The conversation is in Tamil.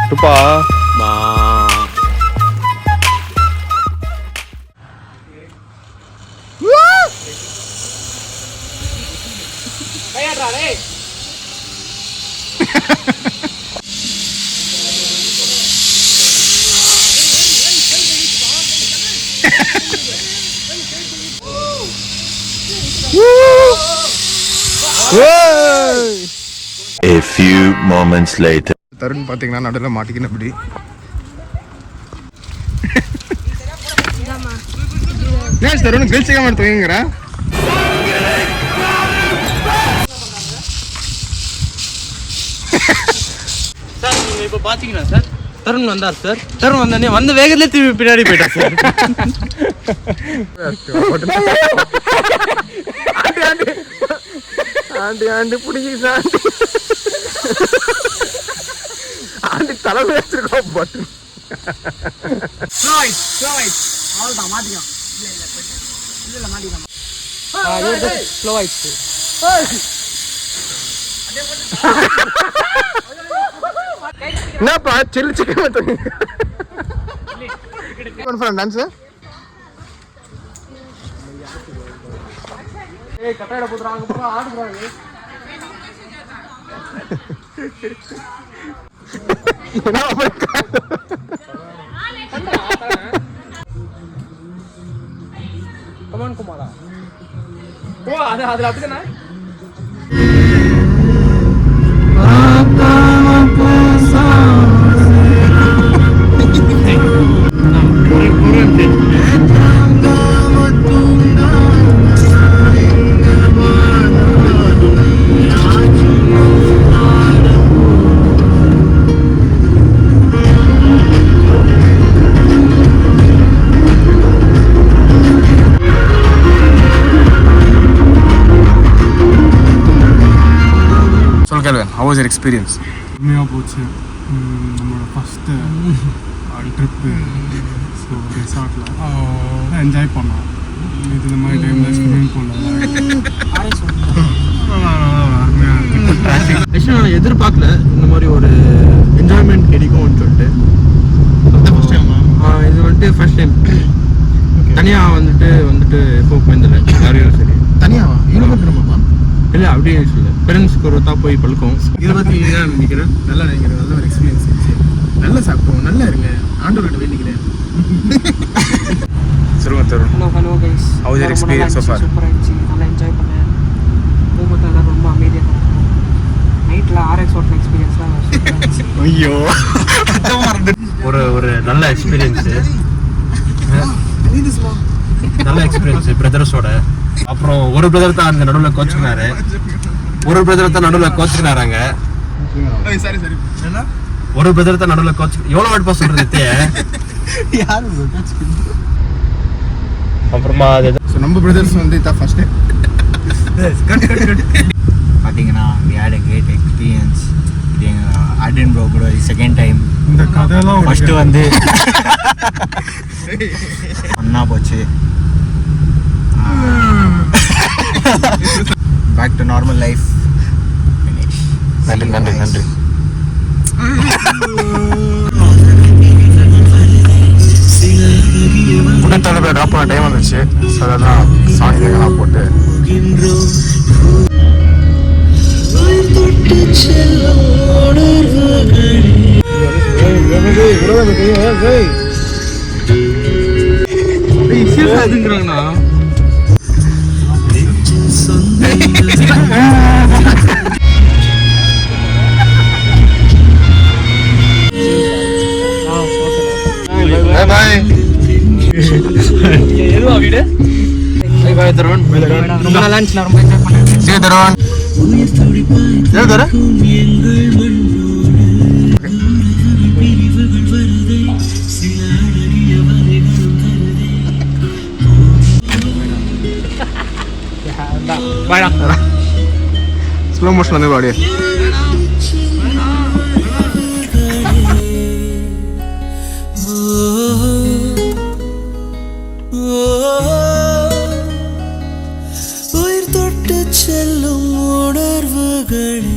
துப்பா மா A few moments later. Tarun பாத்தீங்கன்னா நடுவில் மாட்டிக்கின இப்படி ஏன் தருண் கழிச்சிக்காம எடுத்துங்கிற சார் நீங்க இப்போ பாத்தீங்கன்னா சார் தருண் வந்தார் சார். தருண் வந்தானே வந்த வேகத்துல திரும்பி பின்னாடி போயிட்டார் சார். ஆண்டி பிடிச்சி சார் ஆண்டி தலைமை வச்சிருக்கோம் பட்டு என்னப்பா சில்லு சிக்கன் டான்ஸ் கட்டாயிட போதுறாங்க ஆடுறாங்க கமான் குமாரா ஓ அது அப்படிதானே How was your experience? உண்மையாக போச்சு. நம்மளோட ஃபஸ்ட்டு ட்ரிப்பு. ஸோ ரிசார்ட்டில் என்ஜாய் பண்ணோம். இது இந்த மாதிரி டைமில் ஸ்விம்மிங் பூலில் ஆக்சுவலாக நான் எதிர்பார்க்கல இந்த மாதிரி ஒரு என்ஜாய்மெண்ட் கிடைக்கும்னு சொல்லிட்டு. இது வந்துட்டு ஃபர்ஸ்ட் டைம் தனியாக வந்துட்டு எப்போ போயிருந்தல யாரையும் சரி தனியாவா இவ்வளோ பண்ணுமாப்பா இல்லை அப்படியே சொல்ல பேரண்ட்ஸ்க்கு ஒரு போய் பழக்கம். இதை பற்றி என்ன நினைக்கிறேன் நல்லா நினைக்கிறேன் நல்ல ஒரு எக்ஸ்பீரியன்ஸ் இருந்துச்சு நல்லா சாப்பிட்டோம் நல்லா இருங்க ஆண்டவர்கிட்ட வேண்டிக்கிறேன் சொல்லுங்க Tarun hello guys How was your experience so far? சூப்பராக இருந்துச்சு நல்லா என்ஜாய் பண்ணேன் போகும்போதெல்லாம் ரொம்ப அமைதியாக நைட்டில் RX ஹோட்டல் எக்ஸ்பீரியன்ஸ்லாம் ஐயோ ஒரு நல்ல எக்ஸ்பீரியன்ஸு நல்ல எக்ஸ்பீரியன்ஸு பிரதர்ஸோட. அப்புறம் ஒரு பிரதர் தான் அந்த நடுவில் கோச்சுக்கினாரு ஒரு பிரதர் தான் நடுவில் கோச்சுக்கினாராங்க ஒரு பிரதர் தான் நடுவில் கோச்சு எவ்வளோ வாட் பாஸ் சொல்றது அப்புறமா அது நம்ம பிரதர்ஸ் வந்து இதான் ஃபர்ஸ்ட் டைம் பார்த்தீங்கன்னா we had a great experience. இது அட்டன் ப்ரோ கூட செகண்ட் டைம் இந்த கதையெல்லாம் ஃபஸ்ட்டு வந்து ஒன்றா போச்சு. Back to normal life. நன்றி நன்றி நன்றி புட்டத்தலை ட்ராப் பண்ண டைம் வந்துச்சு. ஸோ அதெல்லாம் சாங் இதெல்லாம் போட்டு அதுங்கிறாங்கண்ணா எதுவா வீடு தருவன் ரொம்ப நல்லா இருந்துச்சு. நான் ரொம்ப என்ஜாய் பண்ணேன். தருவன் ஏன் தர ஸ்லோ மோஷன் வந்து பாடியே உயிர் தொட்டு செல்லும் உணர்வுகளே